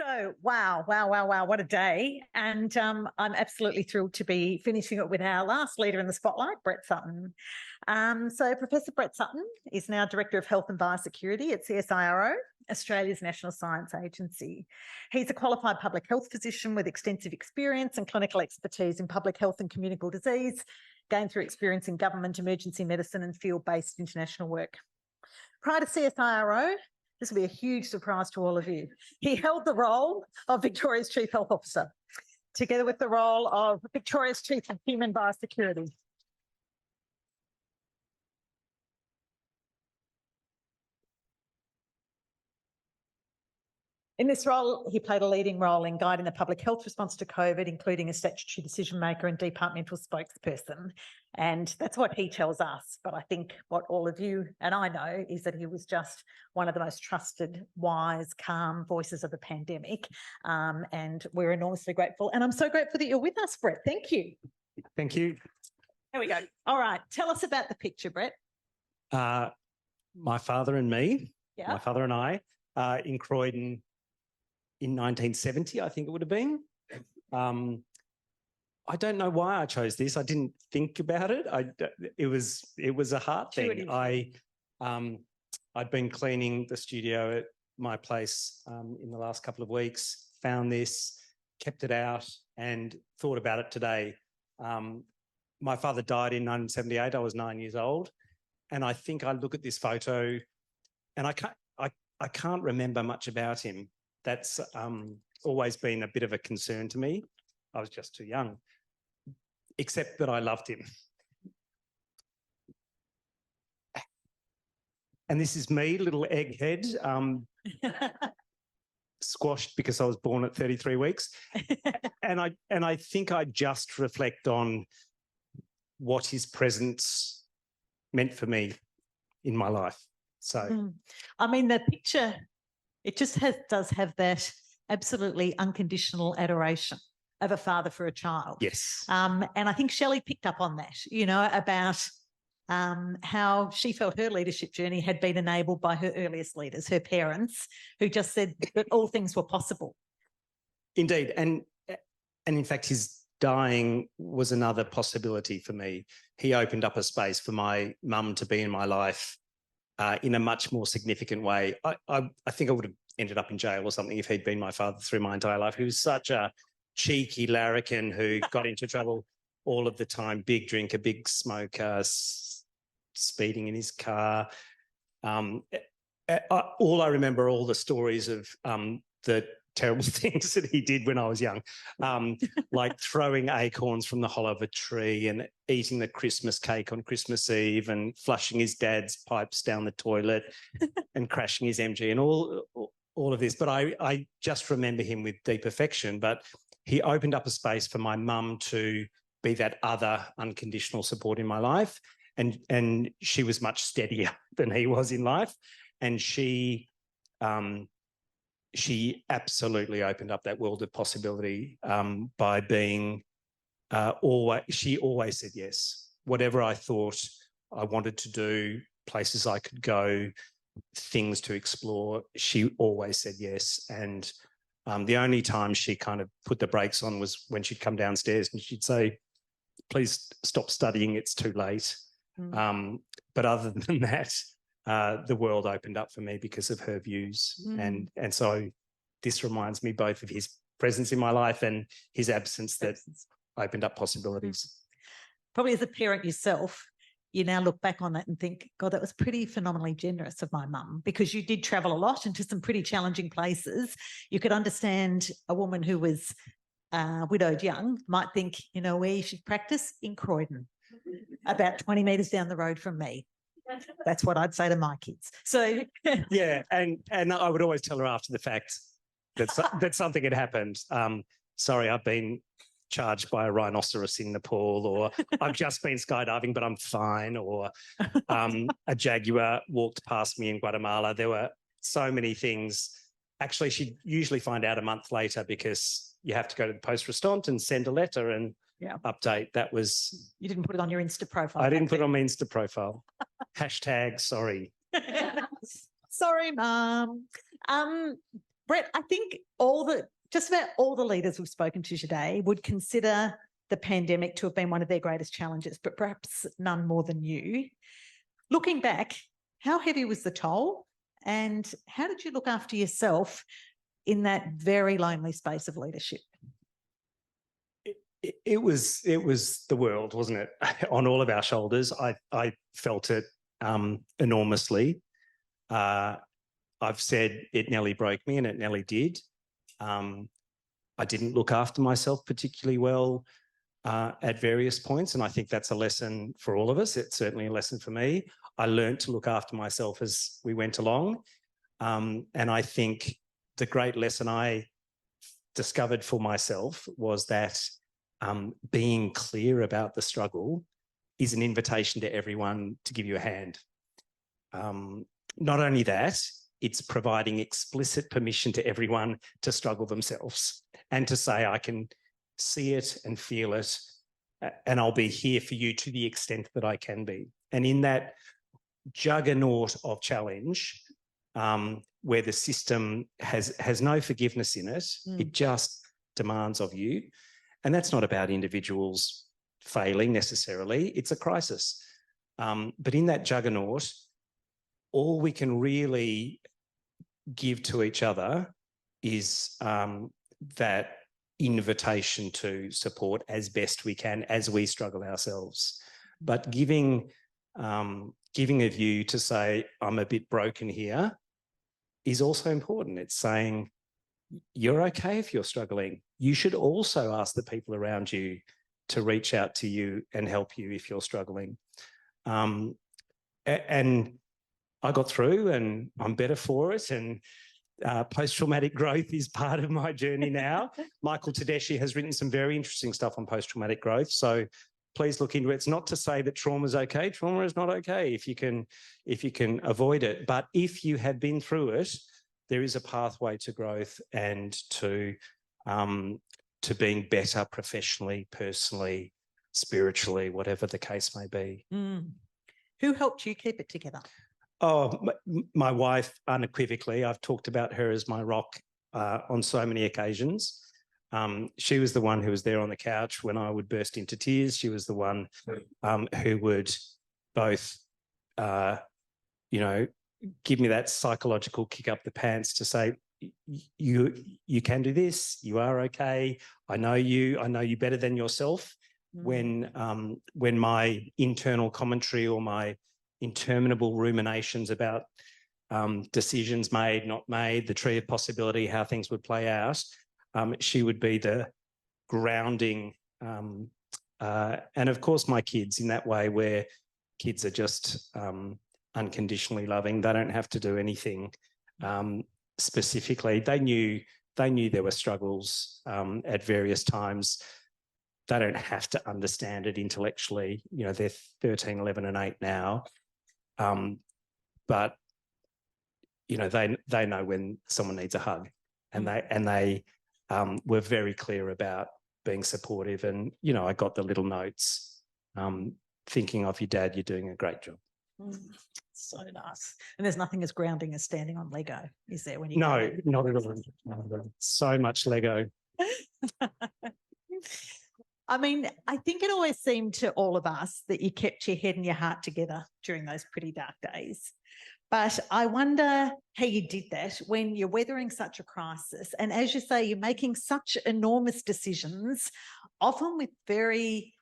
So, wow, what a day. And I'm absolutely thrilled to be finishing it with our last leader in the spotlight, Brett Sutton. So Professor Brett Sutton is now Director of Health and Biosecurity at CSIRO, Australia's National Science Agency. He's a qualified public health physician with extensive experience and clinical expertise in public health and communicable disease, gained through experience in government, emergency medicine and field-based international work. Prior to CSIRO, this will be a huge surprise to all of you, he held the role of Victoria's Chief Health Officer, together with the role of Victoria's Chief of Human Biosecurity. In this role, he played a leading role in guiding the public health response to COVID, including a statutory decision maker and departmental spokesperson. And that's what he tells us. But I think what all of you and I know is that he was just one of the most trusted, wise, calm voices of the pandemic. And we're enormously grateful. And I'm so grateful that you're with us, Brett. Thank you. Thank you. There we go. All right. Tell us about the picture, Brett. My father and me, Yeah. my father and I, in Croydon in 1970, I think it would have been. I don't know why I chose this. I didn't think about it. It was a heart thing. I'd been cleaning the studio at my place in the last couple of weeks, found this, kept it out and thought about it today. My father died in 1978. I was 9 years old. And I think I look at this photo and I can't remember much about him. That's always been a bit of a concern to me. I was just too young, except that I loved him. And this is me, little egghead, squashed because I was born at 33 weeks. And I think I just reflect on what his presence meant for me in my life. So, I mean, the picture, it just does have that absolutely unconditional adoration of a father for a child. Yes. And I think Shelley picked up on that, you know, about how she felt her leadership journey had been enabled by her earliest leaders, her parents, who just said that all things were possible. Indeed. And in fact, his dying was another possibility for me. He opened up a space for my mum to be in my life in a much more significant way. I think I would have ended up in jail or something if he'd been my father through my entire life. He was such a cheeky larrikin who got into trouble all of the time, big drinker, big smoker, speeding in his car. All I remember are all the stories of the terrible things that he did when I was young, like throwing acorns from the hollow of a tree and eating the Christmas cake on Christmas Eve and flushing his dad's pipes down the toilet and crashing his MG and all of this. But I just remember him with deep affection. But he opened up a space for my mum to be that other unconditional support in my life. And she was much steadier than he was in life. And she absolutely opened up that world of possibility by being she always said yes. Whatever I thought I wanted to do, places I could go, things to explore, she always said yes. And the only time she kind of put the brakes on was when she'd come downstairs and she'd say, please stop studying, it's too late. But other than that, the world opened up for me because of her views. And so this reminds me both of his presence in my life and his absence that opened up possibilities. Probably as a parent yourself, you now look back on that and think, God, that was pretty phenomenally generous of my mum, because you did travel a lot into some pretty challenging places. You could understand a woman who was widowed young might think, you know, where you should practice? In Croydon, about 20 metres down the road from me. That's what I'd say to my kids. So yeah, and I would always tell her after the fact that something had happened. Sorry, I've been charged by a rhinoceros in Nepal, or I've just been skydiving, but I'm fine, or a jaguar walked past me in Guatemala. There were so many things. Actually, she'd usually find out a month later because you have to go to the post restante and send a letter and update. That was... You didn't put it on your Insta profile. I didn't put it on my Insta profile. Hashtag sorry. Sorry, Mum. Brett, I think just about all the leaders we've spoken to today would consider the pandemic to have been one of their greatest challenges, but perhaps none more than you. Looking back, how heavy was the toll, and how did you look after yourself in that very lonely space of leadership? It was the world, wasn't it? On all of our shoulders. I felt it enormously. I've said it nearly broke me, and it nearly did. I didn't look after myself particularly well at various points, and I think that's a lesson for all of us. It's certainly a lesson for me. I learned to look after myself as we went along, and I think the great lesson I discovered for myself was that being clear about the struggle is an invitation to everyone to give you a hand. Not only that, it's providing explicit permission to everyone to struggle themselves and to say, I can see it and feel it, and I'll be here for you to the extent that I can be. And in that juggernaut of challenge, where the system has no forgiveness in it, it just demands of you. And that's not about individuals failing necessarily, it's a crisis. But in that juggernaut, all we can really give to each other is that invitation to support as best we can as we struggle ourselves. But giving a view to say, I'm a bit broken here, is also important. It's saying, you're okay if you're struggling. You should also ask the people around you to reach out to you and help you if you're struggling. And I got through, and I'm better for it. And post-traumatic growth is part of my journey now. Michael Tedeschi has written some very interesting stuff on post-traumatic growth. So please look into it. It's not to say that trauma is okay. Trauma is not okay if you can avoid it. But if you have been through it, there is a pathway to growth and to being better professionally, personally, spiritually, whatever the case may be. Who helped you keep it together? Oh, my wife, unequivocally. I've talked about her as my rock on so many occasions. She was the one who was there on the couch when I would burst into tears. She was the one who would both, give me that psychological kick up the pants to say, you can do this. You are okay. I know you better than yourself. When my internal commentary or my interminable ruminations about decisions made, not made, the tree of possibility, how things would play out, she would be the grounding. And of course, my kids, in that way where kids are just unconditionally loving. They don't have to do anything specifically. They knew there were struggles at various times. They don't have to understand it intellectually. They're 13, 11 and 8 now. But they know when someone needs a hug, and they were very clear about being supportive. And I got the little notes, thinking of you, Dad, you're doing a great job. So nice. And there's nothing as grounding as standing on Lego, is there? When you not at all. So much Lego. I mean, I think it always seemed to all of us that you kept your head and your heart together during those pretty dark days. But I wonder how you did that when you're weathering such a crisis. And as you say, you're making such enormous decisions, often with very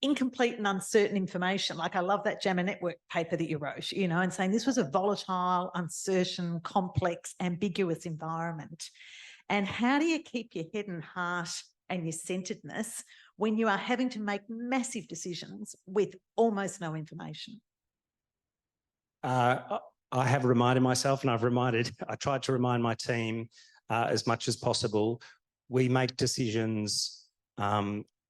incomplete and uncertain information. Like, I love that JAMA Network paper that you wrote, and saying this was a volatile, uncertain, complex, ambiguous environment. And how do you keep your head and heart and your centeredness when you are having to make massive decisions with almost no information? I have reminded myself, and I tried to remind my team as much as possible. We make decisions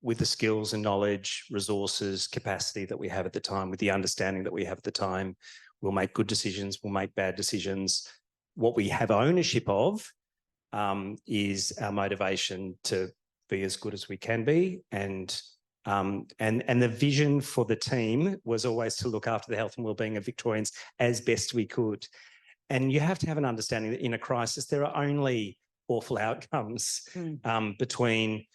with the skills and knowledge, resources, capacity that we have at the time, with the understanding that we have at the time. We'll make good decisions, we'll make bad decisions. What we have ownership of is our motivation to be as good as we can be. And the vision for the team was always to look after the health and wellbeing of Victorians as best we could. And you have to have an understanding that in a crisis, there are only awful outcomes between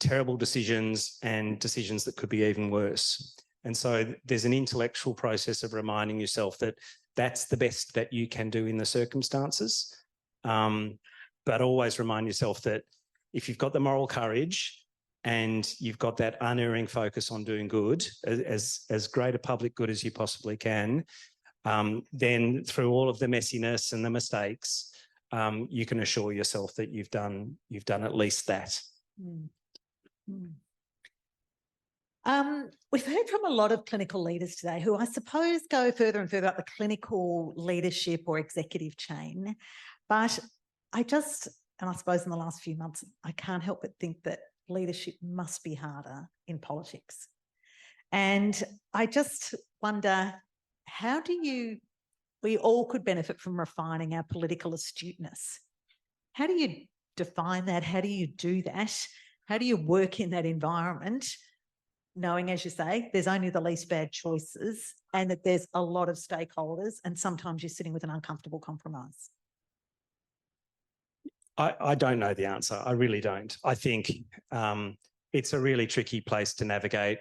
terrible decisions and decisions that could be even worse. And so there's an intellectual process of reminding yourself that that's the best that you can do in the circumstances. But always remind yourself that if you've got the moral courage and you've got that unerring focus on doing good, as great a public good as you possibly can, then through all of the messiness and the mistakes, you can assure yourself that you've done at least that. We've heard from a lot of clinical leaders today who I suppose go further and further up the clinical leadership or executive chain. But I suppose in the last few months, I can't help but think that leadership must be harder in politics. And I just wonder, we all could benefit from refining our political astuteness. How do you define that? How do you do that? How do you work in that environment, knowing, as you say, there's only the least bad choices and that there's a lot of stakeholders and sometimes you're sitting with an uncomfortable compromise? I don't know the answer. I really don't. I think it's a really tricky place to navigate.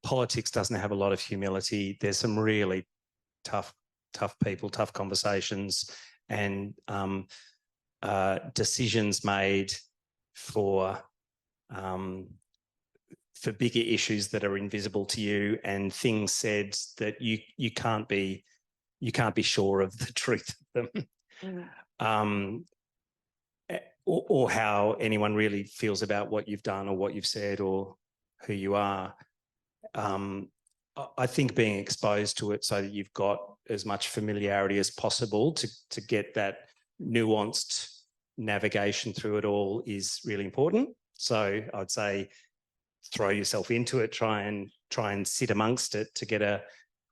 Politics doesn't have a lot of humility. There's some really tough people, tough conversations, and decisions made for bigger issues that are invisible to you, and things said that you can't be sure of the truth of them. Or how anyone really feels about what you've done or what you've said or who you are. I think being exposed to it so that you've got as much familiarity as possible to get that nuanced navigation through it all is really important. So I'd say throw yourself into it, try and sit amongst it to get a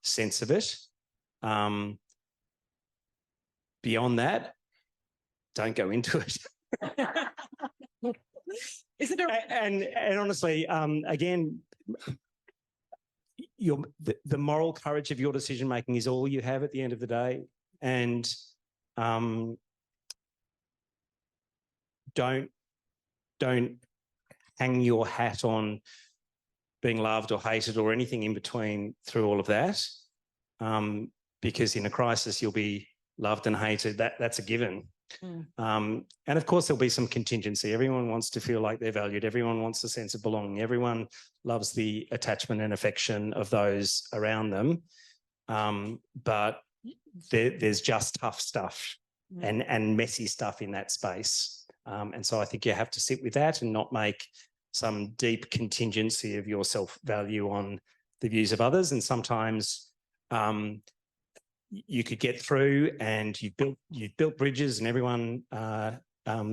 sense of it. Beyond that, don't go into it. Isn't it? And honestly, again, the moral courage of your decision making is all you have at the end of the day, and don't hang your hat on being loved or hated or anything in between through all of that, because in a crisis you'll be loved and hated. That's a given. And of course there'll be some contingency. Everyone wants to feel like they're valued. Everyone wants a sense of belonging. Everyone loves the attachment and affection of those around them. But there's just tough stuff and messy stuff in that space. And so I think you have to sit with that and not make some deep contingency of your self-value on the views of others. And sometimes you could get through and you've built bridges and everyone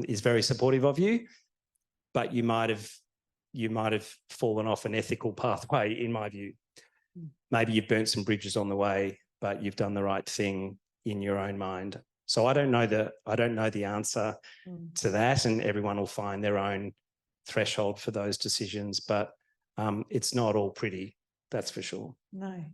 is very supportive of you, but you might have fallen off an ethical pathway, in my view. Maybe you've burnt some bridges on the way, but you've done the right thing in your own mind. So I don't know the answer to that, and everyone will find their own threshold for those decisions, but it's not all pretty, that's for sure. No.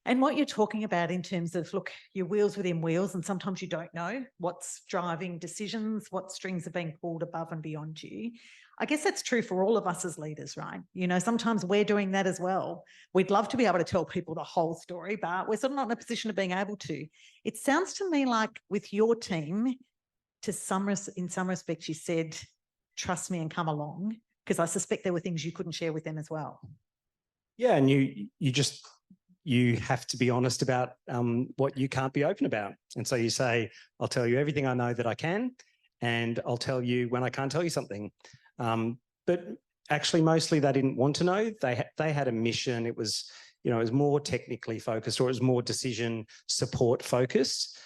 And what you're talking about in terms of, look, your wheels within wheels, and sometimes you don't know what's driving decisions, what strings are being pulled above and beyond you. I guess that's true for all of us as leaders, right? You know, sometimes we're doing that as well. We'd love to be able to tell people the whole story, but we're sort of not in a position of being able to. It sounds to me like with your team, in some respects, you said, trust me and come along, because I suspect there were things you couldn't share with them as well. Yeah, and you have to be honest about what you can't be open about. And so you say, I'll tell you everything I know that I can, and I'll tell you when I can't tell you something. But actually, mostly they didn't want to know. They had a mission. It was, it was more technically focused, or it was more decision support focused.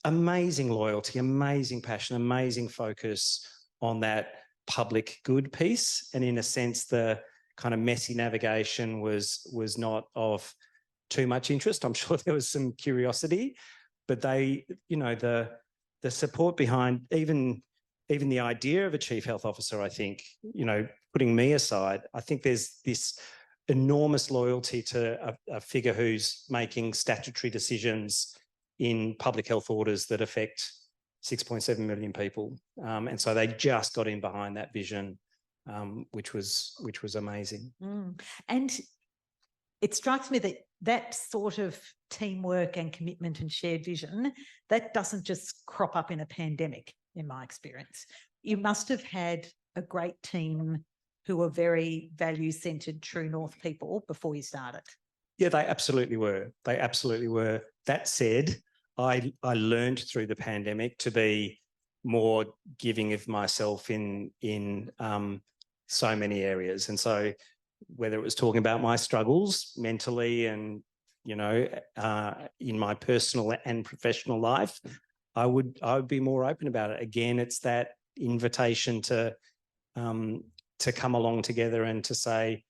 Amazing loyalty, amazing passion, amazing focus on that public good piece. And in a sense, the kind of messy navigation was not of too much interest. I'm sure there was some curiosity, but they, the support behind even the idea of a chief health officer, I think, putting me aside, I think there's this enormous loyalty to a figure who's making statutory decisions in public health orders that affect 6.7 million people. And so they just got in behind that vision, which was amazing. And it strikes me that that sort of teamwork and commitment and shared vision, that doesn't just crop up in a pandemic, in my experience. You must have had a great team who were very value-centred, true north people before you started. Yeah, they absolutely were. They absolutely were. That said, I learned through the pandemic to be more giving of myself in so many areas. And so whether it was talking about my struggles mentally and, you know, in my personal and professional life, I would be more open about it. Again, it's that invitation to come along together and to say,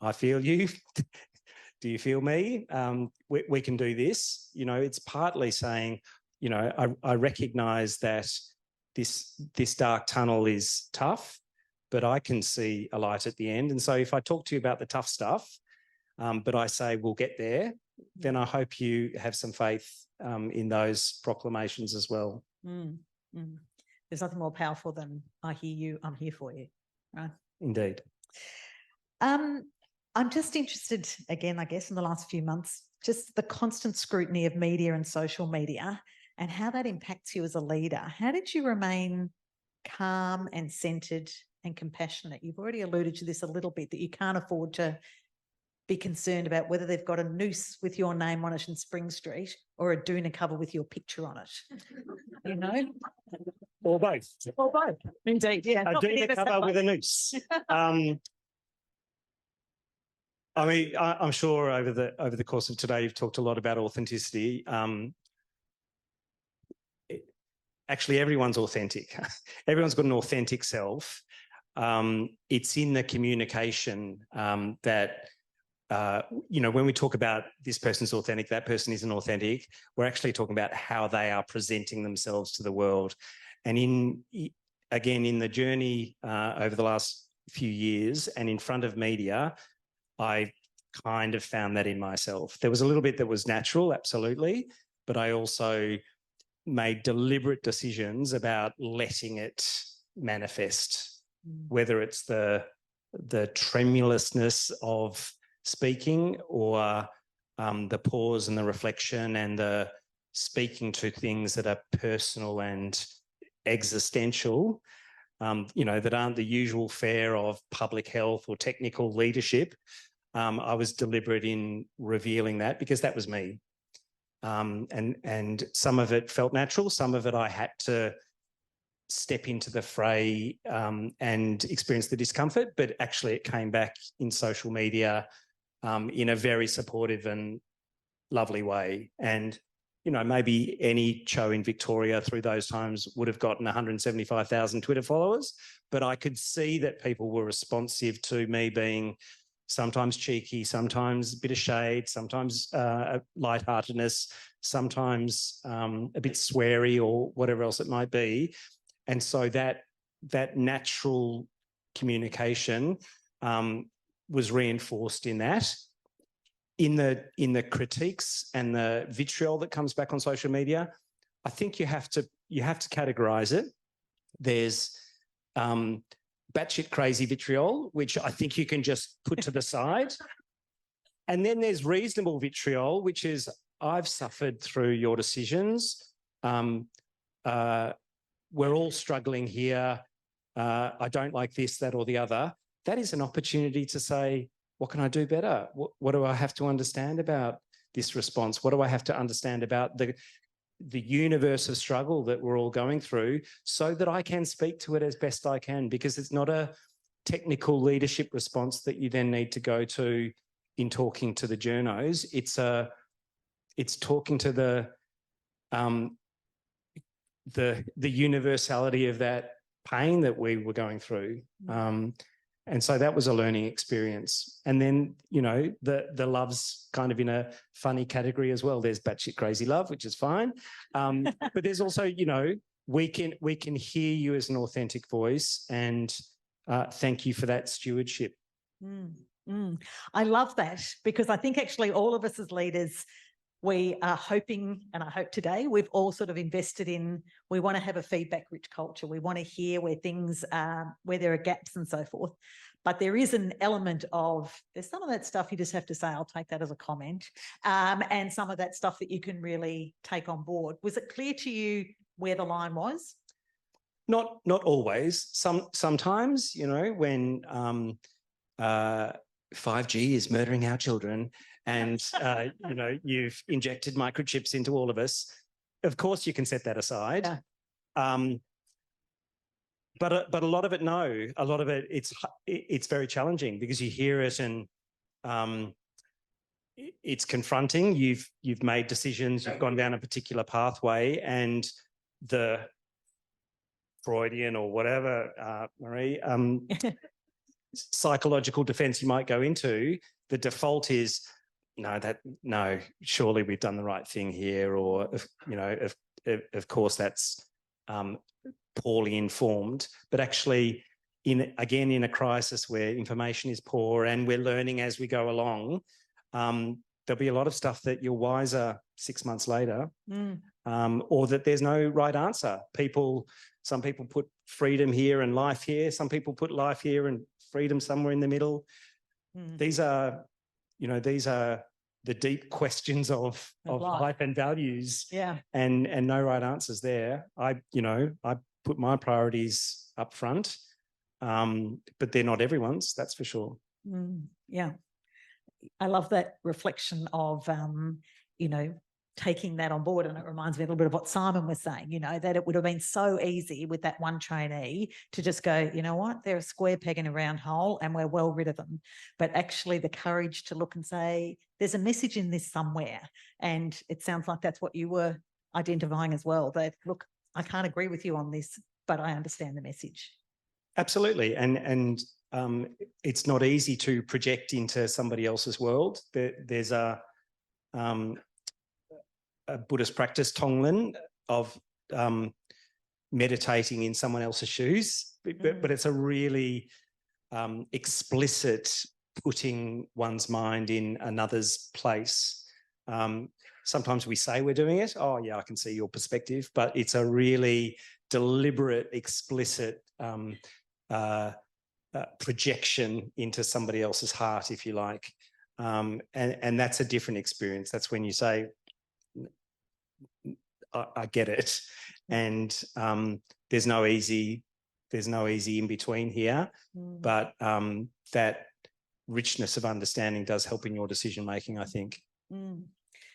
I feel you. Do you feel me? We can do this. You know, it's partly saying, you know, I recognise that this dark tunnel is tough, but I can see a light at the end. And so if I talk to you about the tough stuff, but I say we'll get there, then I hope you have some faith in those proclamations as well. There's nothing more powerful than I hear you, I'm here for you. Right? Indeed. I'm just interested, again, I guess, in the last few months, just the constant scrutiny of media and social media and how that impacts you as a leader. How did you remain calm and centred and compassionate? You've already alluded to this a little bit, that you can't afford to be concerned about whether they've got a noose with your name on it in Spring Street or a doona cover with your picture on it. You know? Or both. Or both. Indeed, yeah. A doona cover with a noose. I mean, I'm sure over the course of today, you've talked a lot about authenticity. Actually, everyone's authentic. Everyone's got an authentic self. It's in the communication that, you know, when we talk about this person's authentic, that person isn't authentic, we're actually talking about how they are presenting themselves to the world. And again, in the journey over the last few years and in front of media, I kind of found that in myself. There was a little bit that was natural, absolutely, but I also made deliberate decisions about letting it manifest, whether it's the tremulousness of speaking or the pause and the reflection and the speaking to things that are personal and existential, you know, that aren't the usual fare of public health or technical leadership. I was deliberate in revealing that because that was me. And some of it felt natural, some of it I had to step into the fray and experience the discomfort, but actually it came back in social media in a very supportive and lovely way. And, you know, maybe any show in Victoria through those times would have gotten 175,000 Twitter followers, but I could see that people were responsive to me being sometimes cheeky, sometimes a bit of shade, sometimes lightheartedness, sometimes a bit sweary or whatever else it might be. And so that natural communication was reinforced in that. In the critiques and the vitriol that comes back on social media, I think you have to categorise it. There's batshit crazy vitriol, which I think you can just put to the side. And then there's reasonable vitriol, which is, I've suffered through your decisions. We're all struggling here. I don't like this, that, or the other. That is an opportunity to say, what can I do better? What do I have to understand about this response? What do I have to understand about the universe of struggle that we're all going through, so that I can speak to it as best I can? Because it's not a technical leadership response that you then need to go to in talking to the journos. It's talking to the universality of that pain that we were going through. And so that was a learning experience. And then, you know, the love's kind of in a funny category as well. There's batshit crazy love, which is fine. But there's also, you know, we can hear you as an authentic voice, and thank you for that stewardship. I love that, because I think actually all of us as leaders, we are hoping, and I hope today we've all sort of invested in, we want to have a feedback-rich culture. We want to hear where things are, where there are gaps and so forth. But there is an element of, there's some of that stuff you just have to say, I'll take that as a comment, and some of that stuff that you can really take on board. Was it clear to you where the line was? Not always. Sometimes, you know, when 5G is murdering our children and, you know, you've injected microchips into all of us, of course you can set that aside. Yeah. But a lot of it, no. A lot of it, it's very challenging because you hear it and it's confronting. You've made decisions, you've gone down a particular pathway, and the Freudian or whatever, Marie, psychological defense you might go into, the default is, no, surely we've done the right thing here, or, you know, of course that's poorly informed. But actually, in a crisis where information is poor and we're learning as we go along, there'll be a lot of stuff that you're wiser 6 months later, or that there's no right answer. Some people put freedom here and life here. Some people put life here and freedom somewhere in the middle. These are the deep questions of life and values. Yeah. And no right answers there. I put my priorities up front, but they're not everyone's, that's for sure. Yeah. I love that reflection of, taking that on board. And it reminds me a little bit of what Simon was saying, that it would have been so easy with that one trainee to just go, you know what, they're a square peg in a round hole and we're well rid of them. But actually the courage to look and say, there's a message in this somewhere. And it sounds like that's what you were identifying as well, that, look, I can't agree with you on this, but I understand the message. Absolutely. And it's not easy to project into somebody else's world. There's a Buddhist practice, Tonglen, of meditating in someone else's shoes, but it's a really explicit putting one's mind in another's place. Sometimes we say we're doing it. Oh, yeah, I can see your perspective, but it's a really deliberate, explicit projection into somebody else's heart, if you like. And that's a different experience. That's when you say, I get it, and there's no easy in between here, but that richness of understanding does help in your decision making, I think.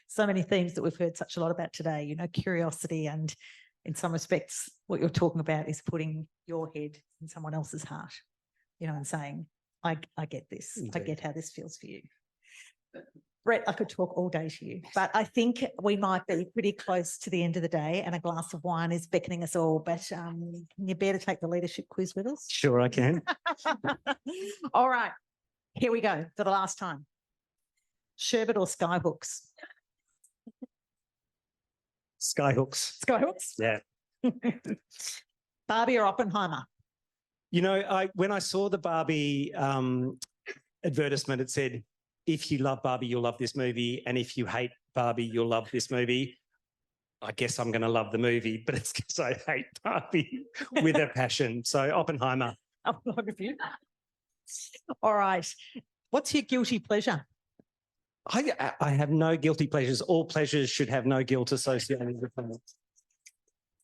So many themes that we've heard such a lot about today, curiosity, and in some respects what you're talking about is putting your head in someone else's heart, and saying, I get this. Indeed. I get how this feels for you. Brett, I could talk all day to you, but I think we might be pretty close to the end of the day and a glass of wine is beckoning us all. But can you bear to take the leadership quiz with us? Sure, I can. All right, here we go for the last time. Sherbet or skyhooks? Skyhooks. Skyhooks? Yeah. Barbie or Oppenheimer? When I saw the Barbie advertisement, it said, if you love Barbie, you'll love this movie. And if you hate Barbie, you'll love this movie. I guess I'm going to love the movie, but it's because I hate Barbie with a passion. So Oppenheimer. All right. What's your guilty pleasure? I have no guilty pleasures. All pleasures should have no guilt associated with them.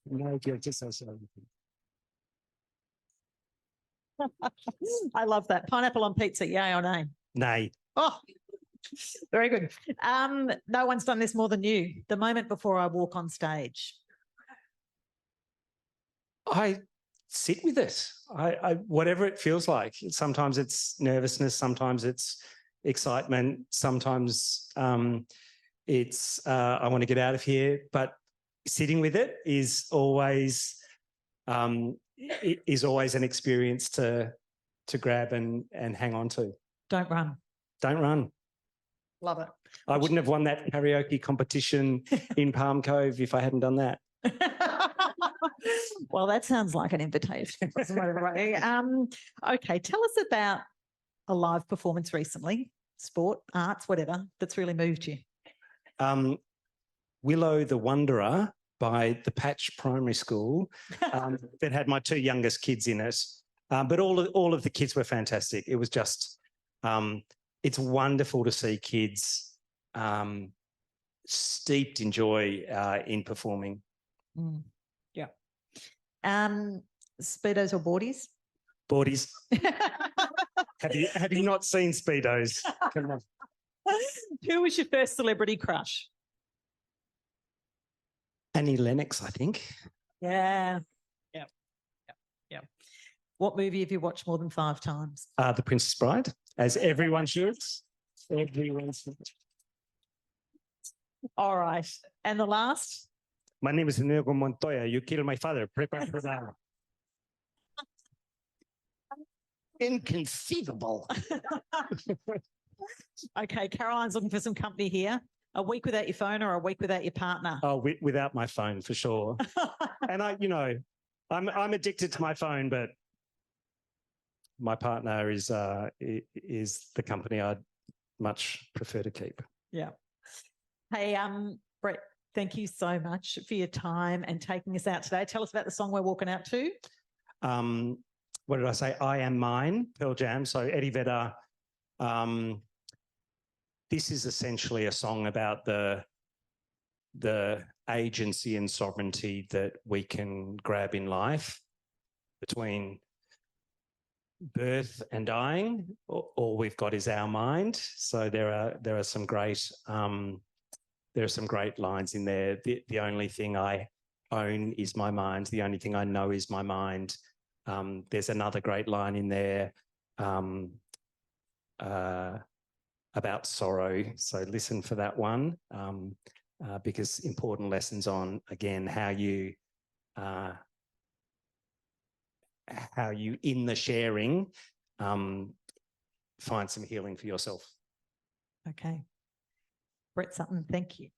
No guilt associated with them. I love that. Pineapple on pizza, yay or nay? Nay. Oh, very good. No one's done this more than you. The moment before I walk on stage. I sit with it. I whatever it feels like. Sometimes it's nervousness. Sometimes it's excitement. Sometimes it's I want to get out of here. But sitting with it is always an experience to grab and hang on to. Don't run. Don't run. Love it. I wouldn't have won that karaoke competition in Palm Cove if I hadn't done that. Well, that sounds like an invitation. Okay, tell us about a live performance recently, sport, arts, whatever, that's really moved you? Willow the Wanderer by the Patch Primary School that had my two youngest kids in it. But all of the kids were fantastic. It was just, it's wonderful to see kids steeped in joy in performing. Yeah. Speedos or boardies? Boardies. Have you not seen Speedos? Come on. Who was your first celebrity crush? Annie Lennox, I think. Yeah. What movie have you watched more than 5 times? The Princess Bride, as everyone should. Everyone should. All right. And the last? My name is Inigo Montoya. You killed my father. Prepare for that. Inconceivable. Okay, Caroline's looking for some company here. A week without your phone or a week without your partner? Oh, without my phone for sure. And I'm addicted to my phone, but my partner is the company I'd much prefer to keep. Yeah. Hey, Brett, thank you so much for your time and taking us out today. Tell us about the song we're walking out to. What did I say? I Am Mine, Pearl Jam. So Eddie Vedder. This is essentially a song about the agency and sovereignty that we can grab in life between birth and dying. All we've got is our mind. So there are some great lines in there. The only thing I own is my mind. The only thing I know is my mind. There's another great line in there about sorrow. So listen for that one because important lessons on, again, how you in the sharing find some healing for yourself. Okay. Brett Sutton, thank you.